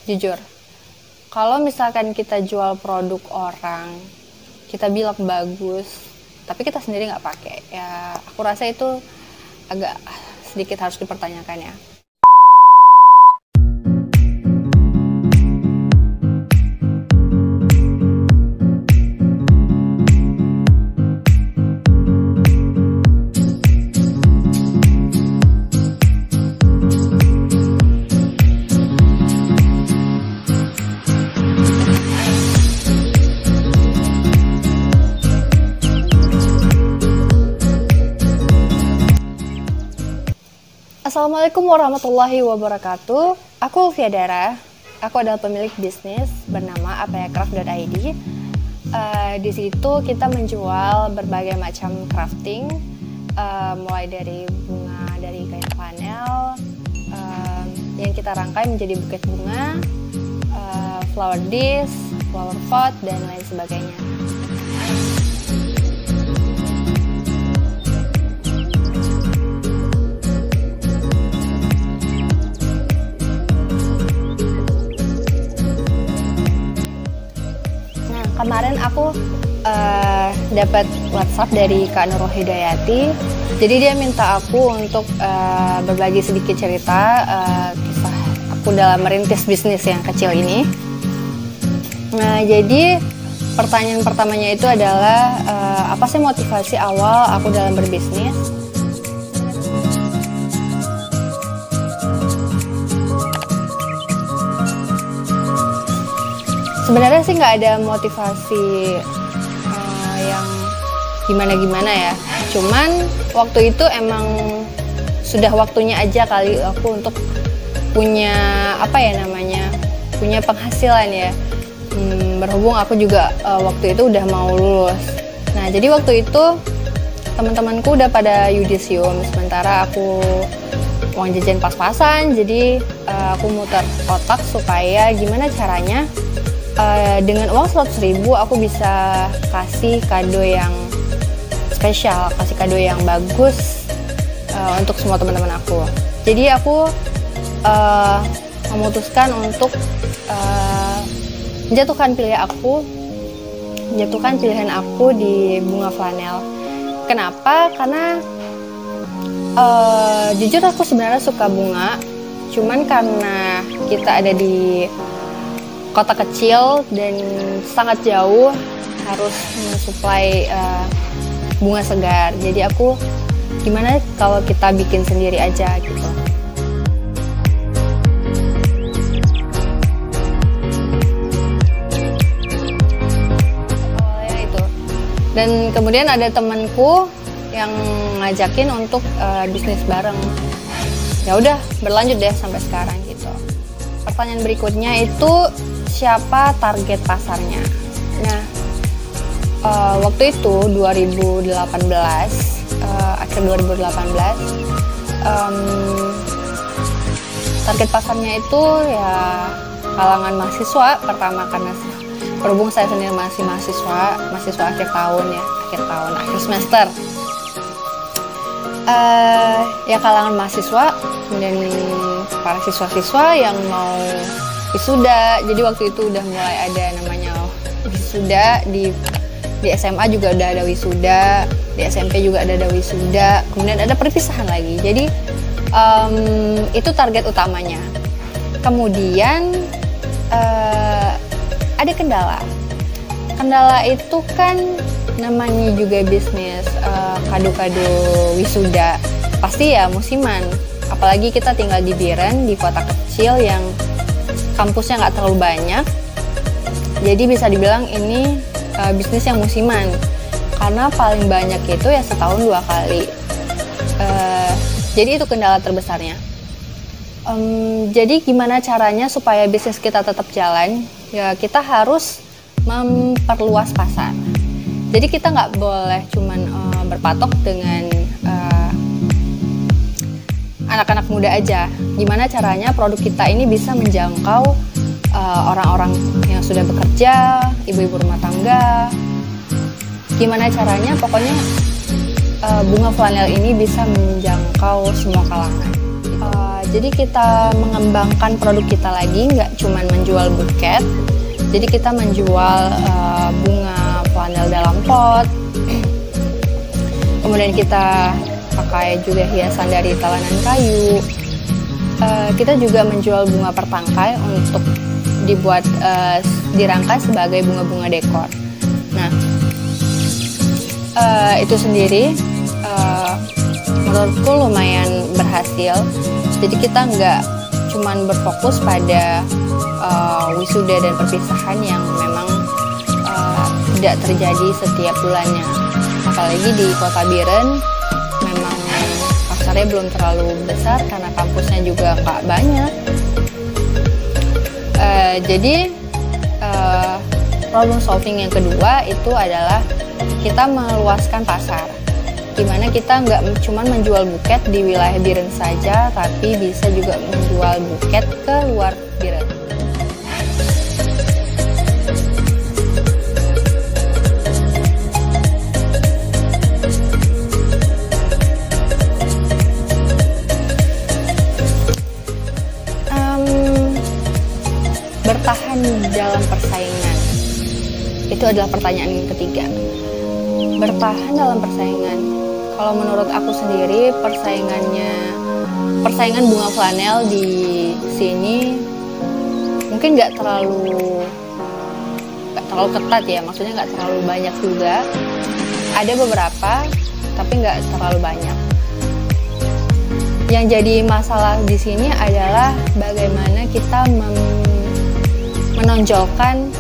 Jujur, kalau misalkan kita jual produk orang, kita bilang bagus, tapi kita sendiri nggak pakai, ya aku rasa itu agak sedikit harus dipertanyakan ya. Assalamualaikum warahmatullahi wabarakatuh. Aku Ulfia Dara. Aku adalah pemilik bisnis bernama apayacraft.id. Di situ kita menjual berbagai macam crafting, mulai dari bunga dari kain flanel yang kita rangkai menjadi buket bunga, flower dish, flower pot, dan lain sebagainya. Kemarin aku dapat WhatsApp dari Kak Nurul Hidayati. Jadi dia minta aku untuk berbagi sedikit cerita kisah aku dalam merintis bisnis yang kecil ini. Nah, jadi pertanyaan pertamanya itu adalah apa sih motivasi awal aku dalam berbisnis? Sebenarnya sih nggak ada motivasi yang gimana-gimana ya. Cuman waktu itu emang sudah waktunya aja kali aku untuk punya punya penghasilan ya. Berhubung aku juga waktu itu udah mau lulus. Nah, jadi waktu itu teman-temanku udah pada yudisium, sementara aku uang jajan pas-pasan. Jadi aku muter otak supaya gimana caranya dengan uang 100.000 aku bisa kasih kado yang spesial, kasih kado yang bagus untuk semua teman-teman aku. Jadi aku memutuskan untuk menjatuhkan pilihan aku di bunga flanel. Kenapa? Karena jujur aku sebenarnya suka bunga, cuman karena kita ada di kota kecil dan sangat jauh, harus mensuplai bunga segar. Jadi aku gimana kalau kita bikin sendiri aja gitu. Awalnya itu. Dan kemudian ada temanku yang ngajakin untuk bisnis bareng. Ya udah, berlanjut deh sampai sekarang gitu. Pertanyaan berikutnya itu siapa target pasarnya? Nah, waktu itu 2018, akhir 2018, target pasarnya itu ya kalangan mahasiswa pertama, karena berhubung saya sendiri masih mahasiswa akhir tahun ya, akhir semester. Ya kalangan mahasiswa, kemudian para siswa-siswa yang mau wisuda. Jadi waktu itu udah mulai ada namanya wisuda, di SMA juga udah ada wisuda, di SMP juga ada wisuda, kemudian ada perpisahan lagi. Jadi itu target utamanya. Kemudian ada kendala itu kan namanya juga bisnis kado-kado wisuda, pasti ya musiman. Apalagi kita tinggal di Biren, di kota kecil yang kampusnya nggak terlalu banyak. Jadi bisa dibilang ini bisnis yang musiman, karena paling banyak itu ya setahun 2 kali. Jadi itu kendala terbesarnya. Jadi gimana caranya supaya bisnis kita tetap jalan? Ya kita harus memperluas pasar. Jadi kita nggak boleh cuman berpatok dengan anak-anak muda aja. Gimana caranya produk kita ini bisa menjangkau orang-orang yang sudah bekerja, ibu-ibu rumah tangga. Gimana caranya, pokoknya bunga flanel ini bisa menjangkau semua kalangan. Jadi kita mengembangkan produk kita lagi, nggak cuma menjual buket. Jadi kita menjual bunga flanel dalam pot. Kemudian kita pakai juga hiasan dari telanan kayu. Kita juga menjual bunga pertangkai untuk dibuat dirangkai sebagai bunga-bunga dekor. Nah, itu sendiri menurutku lumayan berhasil. Jadi kita nggak cuman berfokus pada wisuda dan perpisahan yang memang tidak terjadi setiap bulannya. Apalagi di Kota Biren memang pasarnya belum terlalu besar karena kampusnya juga nggak banyak. Jadi problem solving yang kedua itu adalah kita meluaskan pasar. Dimana kita nggak cuma menjual buket di wilayah Biren saja, tapi bisa juga menjual buket ke luar Biren. Bertahan dalam persaingan, itu adalah pertanyaan yang ketiga. Bertahan dalam persaingan. Kalau menurut aku sendiri persaingan bunga flanel di sini mungkin nggak terlalu ketat ya, maksudnya nggak terlalu banyak juga. Ada beberapa, tapi nggak terlalu banyak. Yang jadi masalah di sini adalah bagaimana kita menonjolkan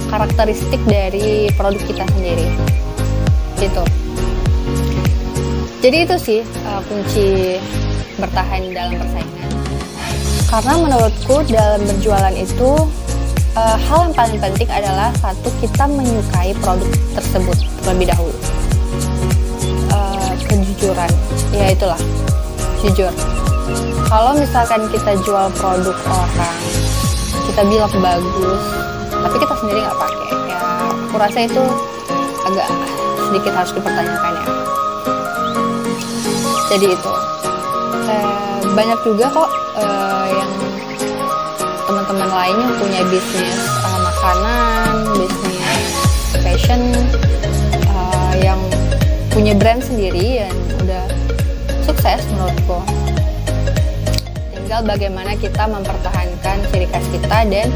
karakteristik dari produk kita sendiri. Gitu. Jadi itu sih kunci bertahan dalam persaingan. Karena menurutku dalam berjualan itu hal yang paling penting adalah satu, kita menyukai produk tersebut terlebih dahulu. Kejujuran, ya itulah, jujur. Kalau misalkan kita jual produk orang, kita bilang bagus, tapi kita sendiri nggak pakai, ya aku rasa itu agak sedikit harus dipertanyakan ya. Jadi itu banyak juga kok yang teman-teman lainnya punya bisnis makanan, bisnis fashion, yang punya brand sendiri dan udah sukses menurutku. Tinggal bagaimana kita mempertahankan ciri khas kita dan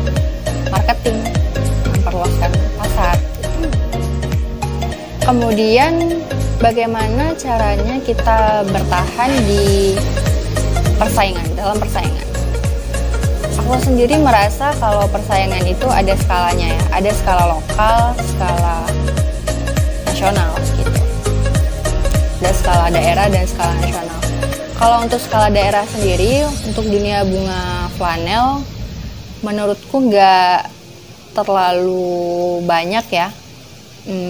marketing, memperluaskan pasar. Kemudian bagaimana caranya kita bertahan di dalam persaingan. Aku sendiri merasa kalau persaingan itu ada skalanya ya, ada skala lokal, skala nasional gitu. Ada skala daerah dan skala nasional. Kalau untuk skala daerah sendiri, untuk dunia bunga flanel, menurutku nggak terlalu banyak ya.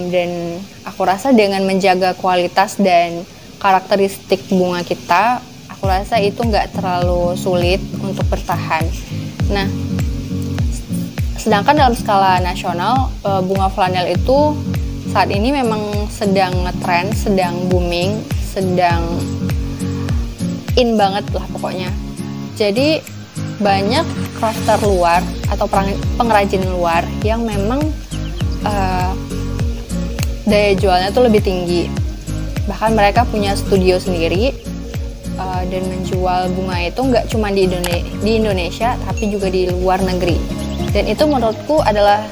Dan aku rasa dengan menjaga kualitas dan karakteristik bunga kita, aku rasa itu nggak terlalu sulit untuk bertahan. Nah, sedangkan dalam skala nasional, bunga flanel itu saat ini memang sedang ngetrend, sedang booming, sedang in banget lah pokoknya. Jadi banyak crafter luar atau pengrajin luar yang memang daya jualnya tuh lebih tinggi. Bahkan mereka punya studio sendiri dan menjual bunga itu nggak cuma di Indonesia tapi juga di luar negeri. Dan itu menurutku adalah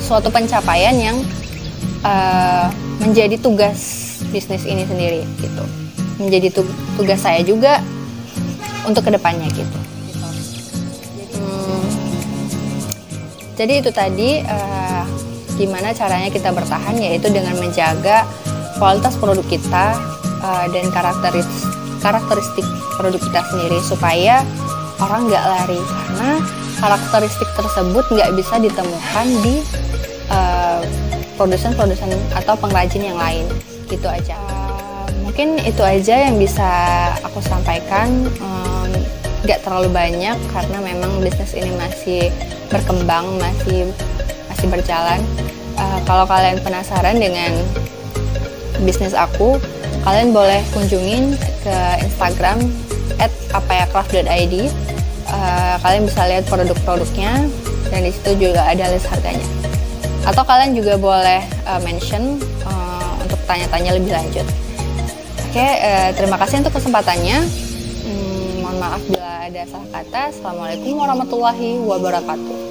suatu pencapaian yang menjadi tugas bisnis ini sendiri gitu. Menjadi tugas saya juga untuk kedepannya gitu. Jadi itu tadi gimana caranya kita bertahan, yaitu dengan menjaga kualitas produk kita dan karakteristik produk kita sendiri supaya orang nggak lari, karena karakteristik tersebut nggak bisa ditemukan di produsen-produsen atau pengrajin yang lain. Gitu aja. Mungkin itu aja yang bisa aku sampaikan. Nggak terlalu banyak karena memang bisnis ini masih berkembang, masih berjalan. Kalau kalian penasaran dengan bisnis aku, kalian boleh kunjungin ke Instagram @apayacraft.id. Kalian bisa lihat produk-produknya dan di situ juga ada list harganya. Atau kalian juga boleh mention untuk tanya-tanya lebih lanjut. Oke, terima kasih untuk kesempatannya. Mohon maaf bila ada salah kata. Assalamualaikum warahmatullahi wabarakatuh.